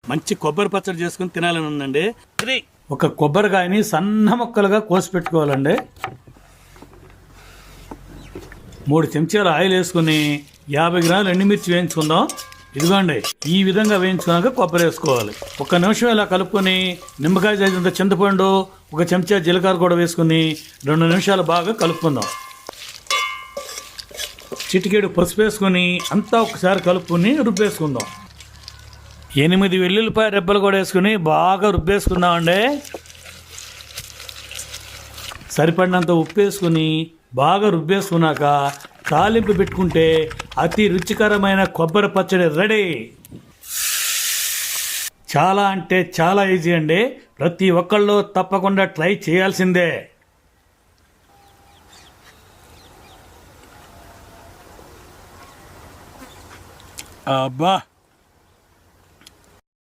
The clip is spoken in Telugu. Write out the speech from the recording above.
మంచి కొబ్బరి పచ్చడి చేసుకుని తినాలని ఉందండి. ఒక కొబ్బరికాయని సన్న ముక్కలుగా కోసి పెట్టుకోవాలండి. 3 చెంచాల ఆయిల్ వేసుకుని 50 గ్రాములు ఎండుమిర్చి వేయించుకుందాం. ఇదిగోండి, ఈ విధంగా వేయించుకున్నాక కొబ్బరి వేసుకోవాలి. 1 నిమిషం ఇలా కలుపుకొని నిమ్మకాయ సైజంత చింతపండు, 1 చెంచా జీలకర్ర కూడా వేసుకుని 2 నిమిషాలు బాగా కలుపుకుందాం. చిటికెడు పసుపు వేసుకొని అంతా ఒకసారి కలుపుకొని రుబ్బేసుకుందాం. 8 వెల్లుల్లిపాయ రెబ్బలు కూడా వేసుకుని బాగా రుబ్బేసుకుందామండి. సరిపడినంత ఉప్పు వేసుకుని బాగా రుబ్బేసుకున్నాక తాలింపు పెట్టుకుంటే అతి రుచికరమైన కొబ్బరి పచ్చడి రెడీ. చాలా అంటే చాలా ఈజీ అండి. ప్రతి ఒక్కళ్ళు తప్పకుండా ట్రై చేయాల్సిందే. అబ్బా.